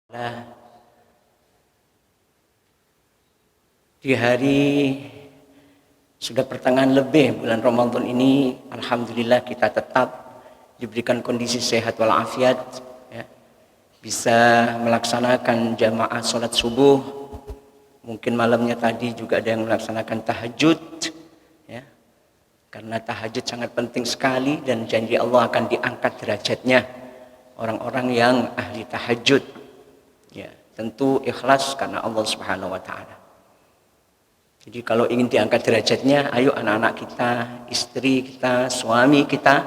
Nah, di hari sudah pertengahan lebih bulan Ramadan ini, alhamdulillah kita tetap diberikan kondisi sehat walafiat, ya, bisa melaksanakan jamaah sholat subuh. Mungkin malamnya tadi juga ada yang melaksanakan tahajud, ya, karena tahajud sangat penting sekali dan janji Allah akan diangkat derajatnya orang-orang yang ahli tahajud. Ya, tentu ikhlas karena Allah Subhanahu wa taala. Jadi kalau ingin diangkat derajatnya, ayo anak-anak kita, istri kita, suami kita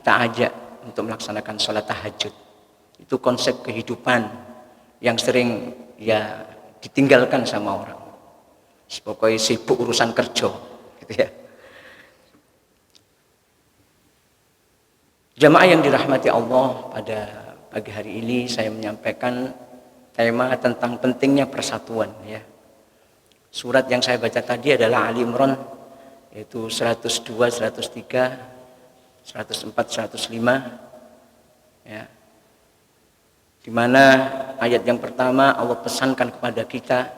ajak untuk melaksanakan sholat tahajud. Itu konsep kehidupan yang sering ya ditinggalkan sama orang. Pokoknya sibuk urusan kerja, gitu ya. Jamaah yang dirahmati Allah, pada pagi hari ini saya menyampaikan tema tentang pentingnya persatuan, ya. Surat yang saya baca tadi adalah Ali Imran, yaitu 102, 103, 104, 105, ya. Di mana ayat yang pertama Allah pesankan kepada kita,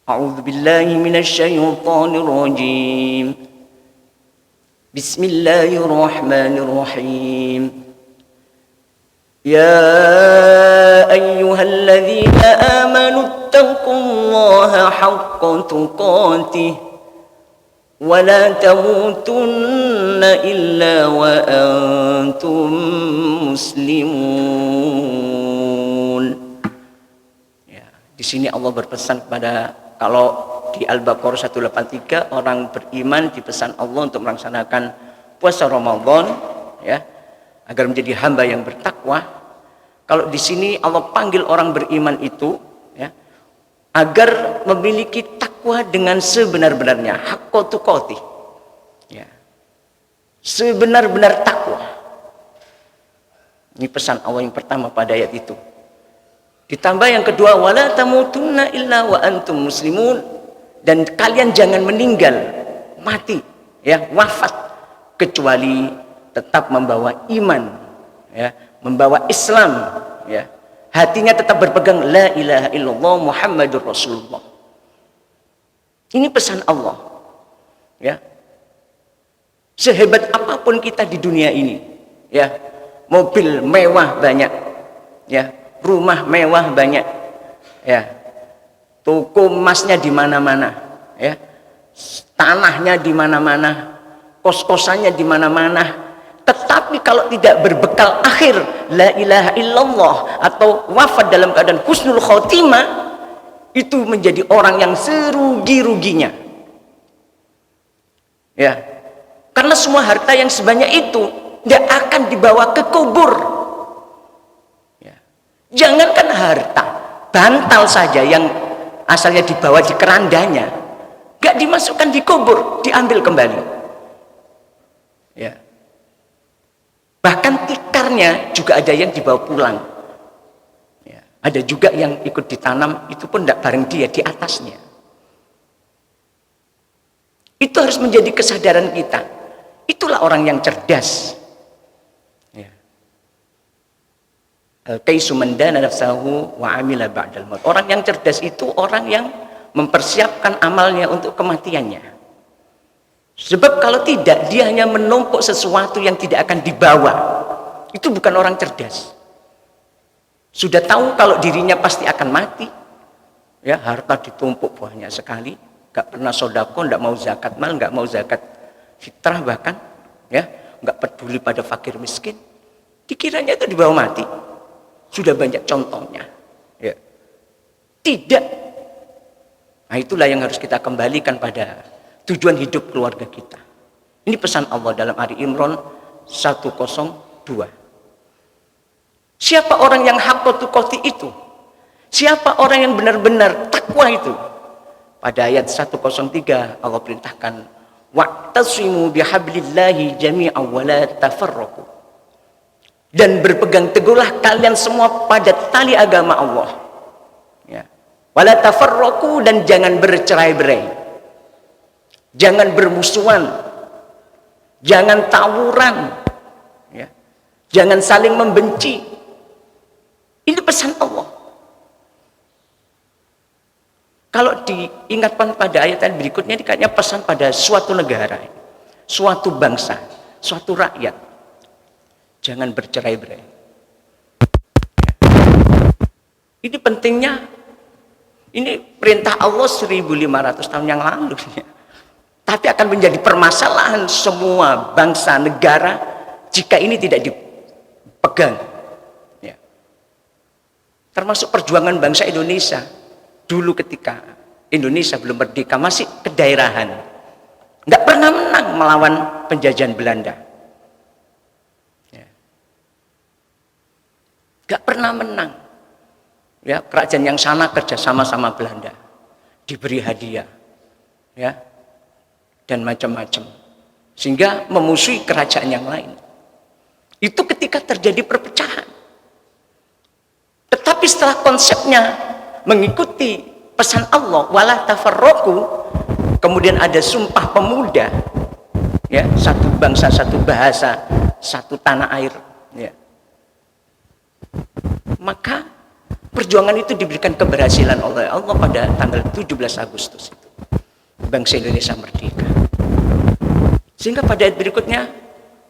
A'udzubillahi minasyaitonir rajim. Bismillahirrahmanirrahim. يا أيها الذين آمنوا اتقوا الله حق تقاته ولا تموتن إلا وأنتم مسلمون. Ya, di sini Allah berpesan kepada, kalau di Al-Baqarah 183 orang beriman dipesan Allah untuk melaksanakan puasa Ramadan, ya, agar menjadi hamba yang bertakwa. Kalau di sini Allah panggil orang beriman itu, ya, agar memiliki takwa dengan sebenar-benarnya, haqqa tuqatih, ya, sebenar-benar takwa. Ini pesan Allah yang pertama pada ayat itu. Ditambah yang kedua, wala tamutunna illa wa antum muslimun, dan kalian jangan meninggal, mati, ya, wafat, kecuali tetap membawa iman, ya, membawa Islam, ya, hatinya tetap berpegang la ilaha illallah Muhammadur Rasulullah. Ini pesan Allah, ya. Sehebat apapun kita di dunia ini, ya, mobil mewah banyak, ya, rumah mewah banyak, ya, toko emasnya di mana-mana, ya, tanahnya di mana-mana, kos-kosannya di mana-mana. Tetapi kalau tidak berbekal akhir la ilaha illallah atau wafat dalam keadaan husnul khotimah, itu menjadi orang yang serugi-ruginya, ya. Karena semua harta yang sebanyak itu tidak akan dibawa ke kubur, ya. Jangankan harta, bantal saja yang asalnya dibawa di kerandanya gak dimasukkan di kubur, diambil kembali, ya. Bahkan tikarnya juga ada yang dibawa pulang, ya. Ada juga yang ikut ditanam, itu pun tidak bareng dia, di atasnya. Itu harus menjadi kesadaran kita. Itulah orang yang cerdas, ya. Al-kaisu man dana nafsahu wa amila ba'dal maut. Orang yang cerdas itu orang yang mempersiapkan amalnya untuk kematiannya. Sebab kalau tidak, dia hanya menumpuk sesuatu yang tidak akan dibawa. Itu bukan orang cerdas. Sudah tahu kalau dirinya pasti akan mati, ya, harta ditumpuk banyak sekali, gak pernah sodako, gak mau zakat mal, gak mau zakat fitrah bahkan, ya, gak peduli pada fakir miskin. Dikiranya itu dibawa mati. Sudah banyak contohnya, ya. Tidak. Nah, itulah yang harus kita kembalikan pada tujuan hidup keluarga kita. Ini pesan Allah dalam Ali Imran 102. Siapa orang yang haqqa tuqatih itu? Siapa orang yang benar-benar takwa itu? Pada ayat 103 Allah perintahkan, wa'tasimu bihablillahi jami'an wa la tafarraqu. Dan berpegang teguhlah kalian semua pada tali agama Allah, ya. Wa la tafarraqu, dan jangan bercerai-berai. Jangan bermusuhan, jangan tawuran, ya. Jangan saling membenci. Ini pesan Allah. Kalau diingatkan pada ayat berikutnya, ini kayaknya pesan pada suatu negara, suatu bangsa, suatu rakyat. Jangan bercerai-berai. Ini pentingnya, ini perintah Allah 1500 tahun yang lalu. Tapi akan menjadi permasalahan semua bangsa, negara, jika ini tidak dipegang. Ya. Termasuk perjuangan bangsa Indonesia. Dulu ketika Indonesia belum merdeka, masih kedaerahan. Nggak pernah menang melawan penjajahan Belanda. Ya. Nggak pernah menang. Ya, kerajaan yang sana kerjasama sama Belanda. Diberi hadiah. Ya. Dan macam-macam, sehingga memusuhi kerajaan yang lain. Itu ketika terjadi perpecahan. Tetapi setelah konsepnya mengikuti pesan Allah, wala tafarraqu, kemudian ada sumpah pemuda, ya, satu bangsa, satu bahasa, satu tanah air, ya. Maka perjuangan itu diberikan keberhasilan oleh Allah pada tanggal 17 Agustus itu. Bangsa Indonesia merdeka. Sehingga pada ayat berikutnya,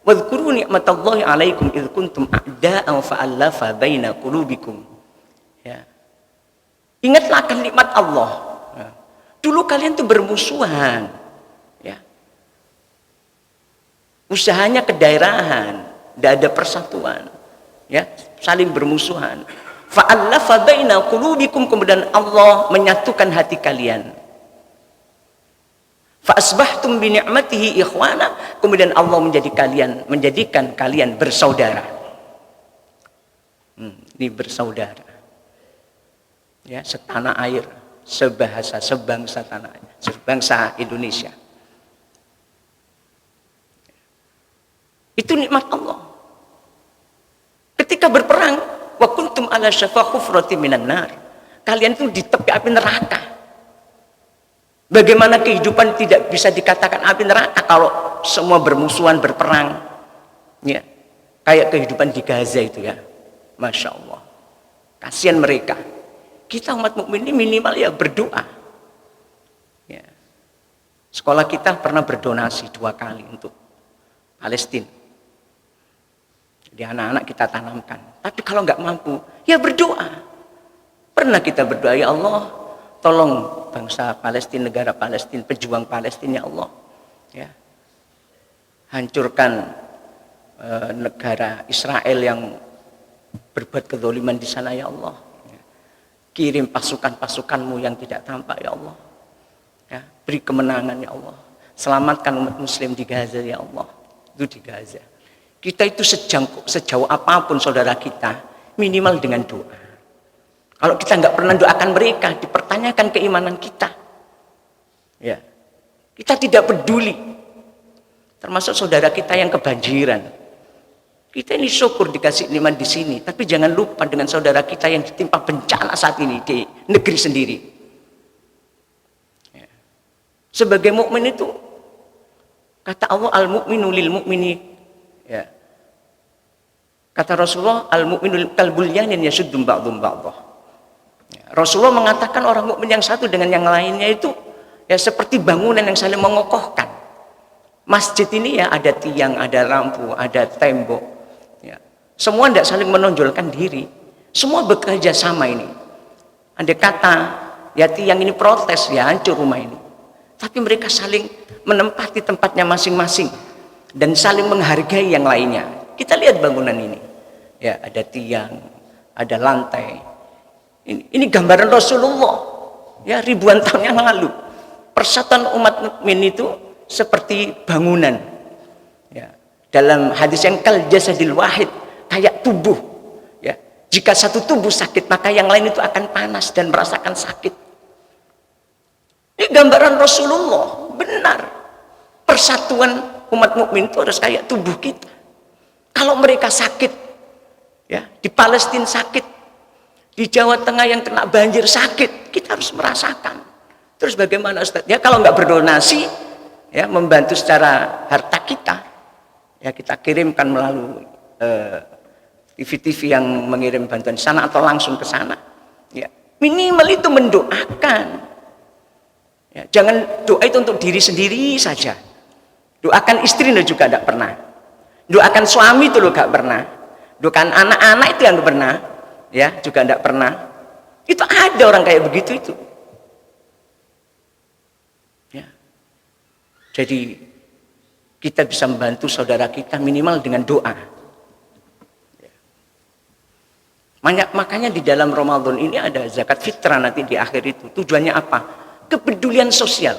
wadhkuru ni'matallahi 'alaikum idz kuntum a'da'an fa'alafa baina qulubikum. Ya. Ingatlah akan nikmat Allah. Ya. Dulu kalian tuh bermusuhan. Ya. Usahanya kedaerahan, tidak ada persatuan. Ya, saling bermusuhan. Fa'alafa baina qulubikum, kemudian Allah menyatukan hati kalian. Fa'asbahtum bi ni'matihi ikhwana, kemudian Allah menjadikan kalian bersaudara. Ini bersaudara. Ya, setanah air, sebahasa, sebangsa tanah air, sebangsa Indonesia. Itu nikmat Allah. Ketika berperang, wa kuntum ala syafa hufratin minan nar. Kalian itu di tepi api neraka. Bagaimana kehidupan tidak bisa dikatakan api neraka kalau semua bermusuhan, berperang, ya, kayak kehidupan di Gaza itu, ya, masya Allah, kasihan mereka. Kita umat mukmin ini minimal ya berdoa. Ya. Sekolah kita pernah berdonasi 2 kali untuk Palestina. Jadi anak-anak kita tanamkan. Tapi kalau nggak mampu, ya berdoa. Pernah kita berdoa, ya Allah, tolong bangsa Palestina, negara Palestina, pejuang Palestina, ya Allah, ya, hancurkan negara Israel yang berbuat kezaliman di sana, ya Allah, ya. Kirim pasukan-pasukanmu yang tidak tampak, ya Allah, ya, beri kemenangan, ya Allah, selamatkan umat muslim di Gaza, ya Allah. Itu di Gaza. Kita itu sejauh apapun saudara kita, minimal dengan doa. Kalau kita nggak pernah doakan mereka, dipertanyakan keimanan kita. Ya, kita tidak peduli. Termasuk saudara kita yang kebanjiran. Kita ini syukur dikasih nikmat di sini, tapi jangan lupa dengan saudara kita yang ditimpa bencana saat ini di negeri sendiri. Ya. Sebagai mukmin itu, kata Allah, al-mu'minu lil mu'mini. Ya. Kata Rasulullah, al-mu'minu kalbulyanin yashuddum ba'dhum ba'dhah. Rasulullah mengatakan orang mukmin yang satu dengan yang lainnya itu ya seperti bangunan yang saling mengokohkan. Masjid ini ya ada tiang, ada lampu, ada tembok. Ya. Semua tidak saling menonjolkan diri. Semua bekerja sama ini. Andai kata ya tiang ini protes, ya hancur rumah ini. Tapi mereka saling menempati tempatnya masing-masing dan saling menghargai yang lainnya. Kita lihat bangunan ini. Ya, ada tiang, ada lantai. Ini gambaran Rasulullah, ya, ribuan tahun yang lalu. Persatuan umat mukmin itu seperti bangunan. Ya. Dalam hadis yang kal jasadil wahid, kayak tubuh. Ya. Jika satu tubuh sakit, maka yang lain itu akan panas dan merasakan sakit. Ini gambaran Rasulullah, benar. Persatuan umat mukmin itu harus kayak tubuh kita. Kalau mereka sakit, ya, di Palestina sakit, di Jawa Tengah yang kena banjir sakit, kita harus merasakan. Terus bagaimana Ustaz? Ya kalau nggak berdonasi, ya membantu secara harta kita, ya kita kirimkan melalui TV-TV yang mengirim bantuan di sana atau langsung ke sana. Ya, minimal itu mendoakan. Ya, jangan doa itu untuk diri sendiri saja. Doakan istri lo juga tidak pernah. Doakan suami itu lo gak pernah. Doakan anak-anak itu yang gak pernah. Ya, juga tidak pernah. Itu ada orang kayak begitu itu. Ya. Jadi kita bisa membantu saudara kita minimal dengan doa. Makanya di dalam Ramadan ini ada zakat fitrah nanti di akhir itu. Tujuannya apa? Kepedulian sosial.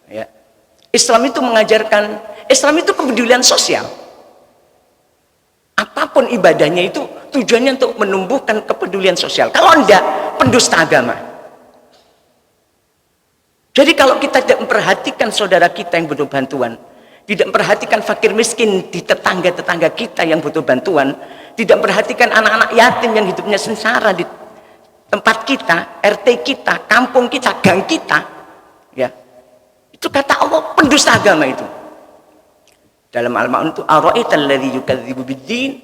Ya. Islam itu mengajarkan, Islam itu kepedulian sosial. Apapun ibadahnya itu tujuannya untuk menumbuhkan kepedulian sosial. Kalau enggak, pendusta agama. Jadi kalau kita tidak memperhatikan saudara kita yang butuh bantuan, tidak memperhatikan fakir miskin di tetangga-tetangga kita yang butuh bantuan, tidak memperhatikan anak-anak yatim yang hidupnya sengsara di tempat kita, RT kita, kampung kita, gang kita, ya, itu kata Allah pendusta agama itu. Dalam Al-Ma'un itu ara'aital ladzi yukadzibu bid-din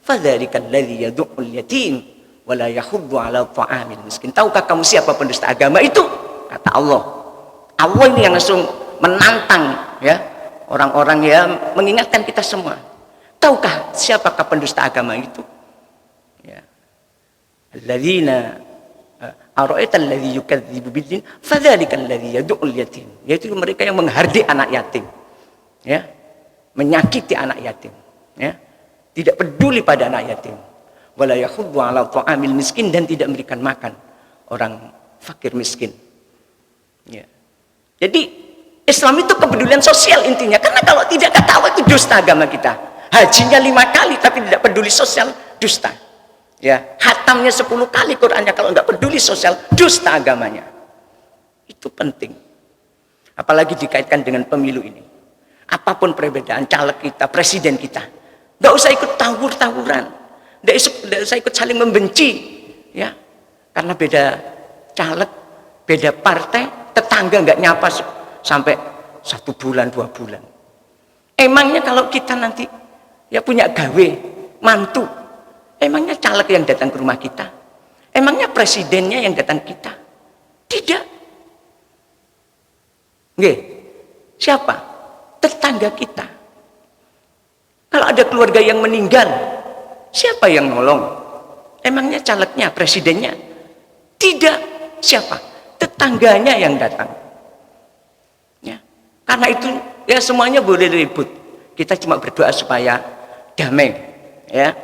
fadzalika alladzi yad'ul yatim wa la yahuddu 'ala ta'amil miskin. Tahukah kamu siapa pendusta agama itu? Kata Allah. Allah ini yang langsung menantang ya orang-orang yang mengingatkan kita semua. Tahukah siapakah pendusta agama itu? Ya. Alladzina ara'aital ladzi yukadzibu bid-din fadzalika alladzi yad'ul yatim. Yaitu mereka yang menghardik anak yatim. Ya. Menyakiti anak yatim, ya, tidak peduli pada anak yatim, wala yakhuddu 'ala ta'amil miskin, dan tidak memberikan makan orang fakir miskin. Ya. Jadi Islam itu kepedulian sosial intinya, karena kalau tidak kata Allah itu dusta agama kita. Hajinya 5 kali tapi tidak peduli sosial, dusta. Ya, hatamnya 10 kali Qur'annya, kalau tidak peduli sosial, dusta agamanya. Itu penting. Apalagi dikaitkan dengan pemilu ini. Apapun perbedaan caleg kita, presiden kita, nggak usah ikut tawur-tawuran, nggak usah ikut saling membenci, ya, karena beda caleg, beda partai, tetangga nggak nyapa sampai 1 bulan 2 bulan. Emangnya kalau kita nanti ya punya gawe, mantu, emangnya caleg yang datang ke rumah kita, emangnya presidennya yang datang kita? Tidak. Nggih, siapa? Tetangga kita. Kalau ada keluarga yang meninggal, siapa yang nolong? Emangnya calegnya, presidennya? Tidak. Siapa? Tetangganya yang datang. Ya. Karena itu ya semuanya boleh ribut. Kita cuma berdoa supaya damai, ya,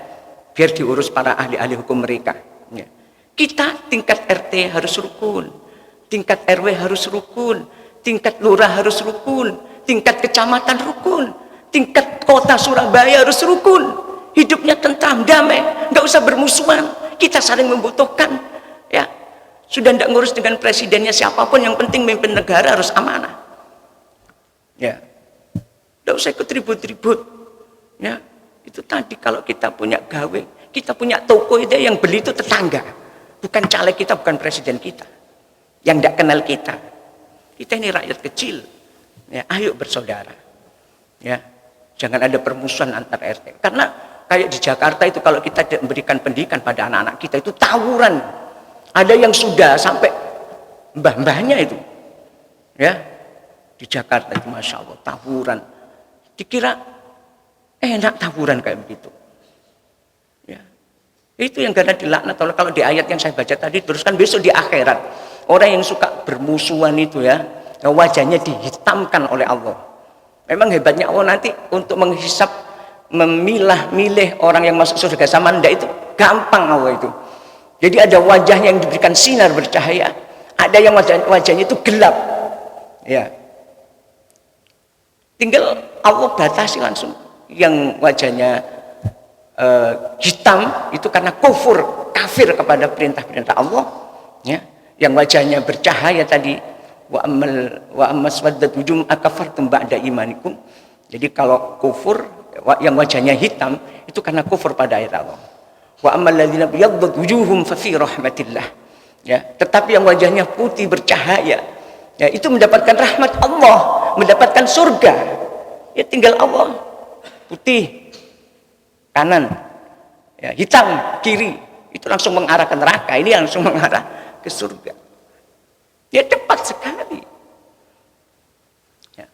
biar diurus para ahli-ahli hukum mereka. Ya. Kita tingkat RT harus rukun, tingkat RW harus rukun, tingkat lurah harus rukun, tingkat kecamatan rukun, tingkat kota Surabaya harus rukun, hidupnya tentram, damai, nggak usah bermusuhan, kita saling membutuhkan, ya. Sudah tidak ngurus dengan presidennya siapapun, yang penting memimpin negara harus amanah, ya. Nggak usah ikut ribut-ribut, ya. Itu tadi kalau kita punya gawe, kita punya toko itu yang beli itu tetangga, bukan caleg kita, bukan presiden kita, yang tidak kenal kita. Kita ini rakyat kecil. Ya, ayo bersaudara, ya, jangan ada permusuhan antar RT. Karena kayak di Jakarta itu kalau kita tidak memberikan pendidikan pada anak-anak kita itu tawuran. Ada yang sudah sampai mbah-mbahnya itu, ya, di Jakarta itu masya Allah tawuran. Dikira enak tawuran kayak begitu. Ya, itu yang karena dilaknat Allah. Kalau di ayat yang saya baca tadi teruskan besok di akhirat orang yang suka bermusuhan itu ya, wajahnya dihitamkan oleh Allah. Memang hebatnya Allah nanti untuk menghisap, memilah-milih orang yang masuk surga sama ndak itu gampang Allah itu. Jadi ada wajahnya yang diberikan sinar bercahaya, ada yang wajahnya itu gelap. Ya. Tinggal Allah batasi langsung. Yang wajahnya hitam itu karena kafir kepada perintah-perintah Allah, ya. Yang wajahnya bercahaya tadi wa ammaswaddat wujuh akafartum ba'da imanikum. Jadi kalau kufur yang wajahnya hitam itu karena kufur pada ayat Allah. Wa ammal ladzina biyaddat wujuhum fa fi rahmatillah. Ya, tetapi yang wajahnya putih bercahaya, ya, itu mendapatkan rahmat Allah, mendapatkan surga. Ya tinggal Allah putih kanan, Ya, hitam kiri itu langsung mengarah ke neraka, ini langsung mengarah ke surga. Ya cepat sekali. Ya.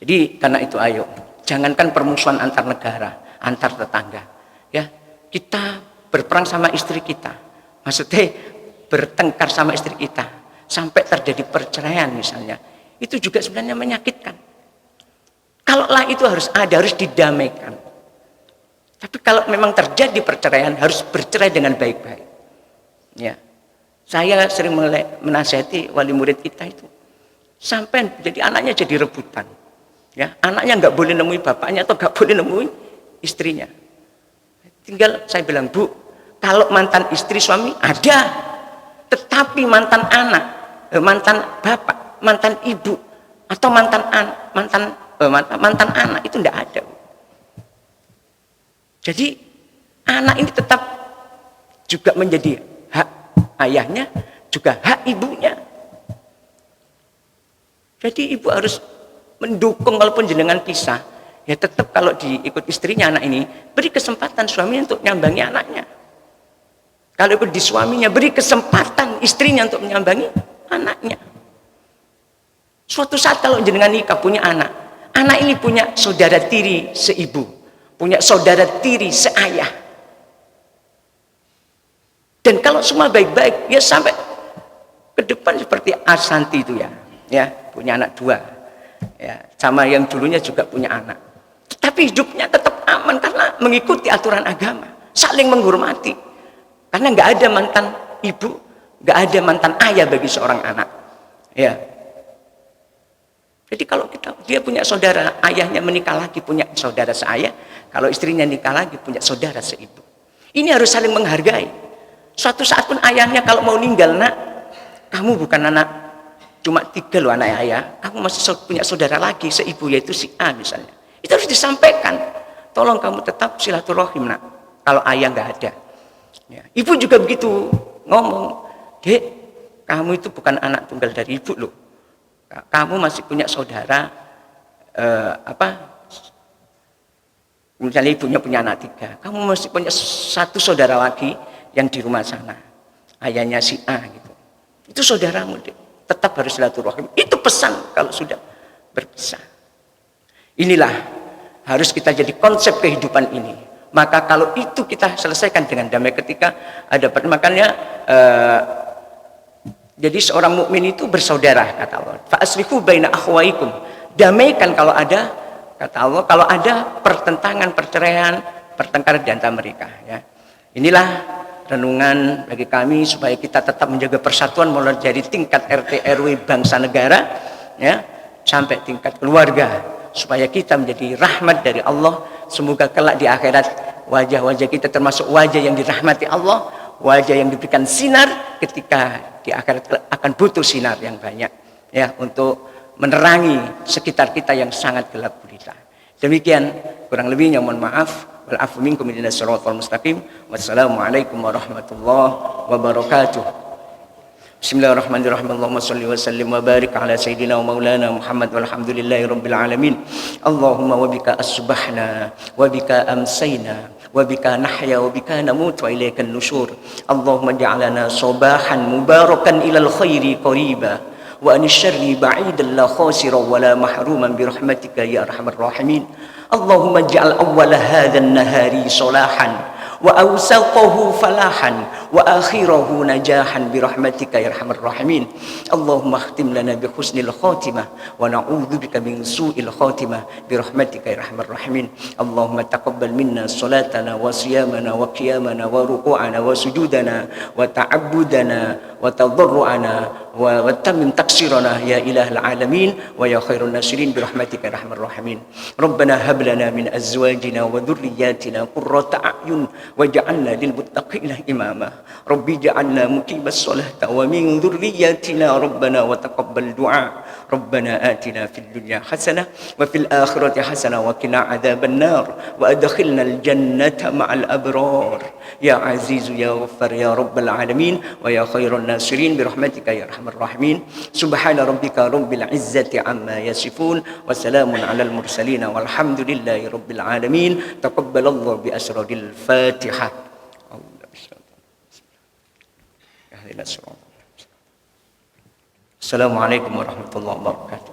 Jadi karena itu ayo, jangankan permusuhan antar negara, antar tetangga. Ya, kita berperang sama istri kita, maksudnya bertengkar sama istri kita, sampai terjadi perceraian misalnya, itu juga sebenarnya menyakitkan. Kalaulah itu harus ada, harus didamaikan. Tapi kalau memang terjadi perceraian, harus bercerai dengan baik-baik. Ya, saya sering menasihati wali murid kita itu, sampai jadi anaknya jadi rebutan. Ya, anaknya nggak boleh nemui bapaknya atau nggak boleh nemui istrinya. Tinggal saya bilang, Bu, kalau mantan istri suami ada, tetapi mantan anak, mantan bapak, mantan ibu, atau mantan anak itu tidak ada. Jadi anak ini tetap juga menjadi hak ayahnya, juga hak ibunya. Jadi ibu harus mendukung walaupun jenengan pisah, ya tetap kalau diikut istrinya anak ini, beri kesempatan suami untuk menyambangi anaknya. Kalau ikut di suaminya, beri kesempatan istrinya untuk menyambangi anaknya. Suatu saat kalau jenengan nikah punya anak ini punya saudara tiri seibu, punya saudara tiri seayah. Dan kalau semua baik-baik, ya sampai ke depan seperti Asanti itu ya punya anak 2, ya sama yang dulunya juga punya anak. Tapi hidupnya tetap aman karena mengikuti aturan agama, saling menghormati. Karena nggak ada mantan ibu, nggak ada mantan ayah bagi seorang anak. Ya. Jadi kalau dia punya saudara, ayahnya menikah lagi punya saudara seayah, kalau istrinya nikah lagi punya saudara seibu. Ini harus saling menghargai. Suatu saat pun ayahnya kalau mau ninggal, nak, kamu bukan anak cuma 3 loh anak ayah, kamu masih punya saudara lagi seibu, yaitu si A misalnya. Itu harus disampaikan. Tolong kamu tetap silaturahim, nak, kalau ayah nggak ada. Ya. Ibu juga begitu ngomong, Dek, kamu itu bukan anak tunggal dari ibu loh. Kamu masih punya saudara, misalnya ibunya punya anak 3, kamu masih punya 1 saudara lagi yang di rumah sana, ayahnya si A gitu. Itu saudaramu, Dek. Tetap harus silaturahim. Itu pesan kalau sudah berpisah. Inilah harus kita jadi konsep kehidupan ini. Maka kalau itu kita selesaikan dengan damai ketika ada makanya jadi seorang mukmin itu bersaudara, kata Allah. Fa aslihu baina akhwaikum. Damaikan kalau ada, kata Allah, kalau ada pertentangan, perceraian, pertengkaran di antara mereka, ya. Inilah renungan bagi kami supaya kita tetap menjaga persatuan mulai dari tingkat RT RW bangsa negara, ya, sampai tingkat keluarga, supaya kita menjadi rahmat dari Allah. Semoga kelak di akhirat wajah-wajah kita termasuk wajah yang dirahmati Allah, wajah yang diberikan sinar ketika di akhirat akan butuh sinar yang banyak, ya, untuk menerangi sekitar kita yang sangat gelap gulita. Demikian kurang lebihnya, mohon maaf. Wal afu minkum ihdinas siratal mustaqim. Wassalamualaikum warahmatullahi wabarakatuh. Bismillahirrahmanirrahim. Allahumma shalli wa sallim wa barik ala sayyidina wa maulana Muhammad walhamdulillahi rabbil alamin. Allahumma wa bika asbahna wa bika amsayna wa bika nahya wa bika namut wa ilaikal nusyur. Allahumma ja'alana sabahan mubarakan ilal khairi qariba wa anis syarri ba'idan la khasira wa la mahruman bi rahmatika ya arhamar rahimin. Allahumma ja'al awwala hadzal nahari salahan wa awsaqahu falahan wa akhirahu najahan bi rahmatika ya arhamar rahimin. Allahumma khtim lana bi husnil khatimah wa na'udzubika min su'il khatimah bi rahmatika ya arhamar rahimin. Allahumma taqabbal minna salatana wa siyamana wa qiyamana wa ruku'ana wa sujudana wa ta'abbudana wa tadarru'ana wa tammim taqsirana ya ilahal alamin wa ya khairun nasirin bi rahmatika ya arhamar rahimin. Rabbana hab lana min azwajina wa dhurriyyatina qurrata a'yun waj'alna lil muttaqina imama. Rabbi ja'alna muqimas salati wa min dhurriyyatina rabbana wa taqabbal du'a. Rabbana atina fid dunya hasanah wa fil akhirati hasanah wa qina adzabannar wa adkhilnal jannata ma'al abrar ya azizu ya ghaffar ya rabbal alamin wa ya khairan nasirin bi rahmatika ya arhamar rahimin. Subhana rabbika rabbil izzati amma yasifun wa salamun alal mursalin walhamdulillahi rabbil alamin. Taqabbalallahu bi asraril Fatihah. Assalamualaikum warahmatullahi wabarakatuh.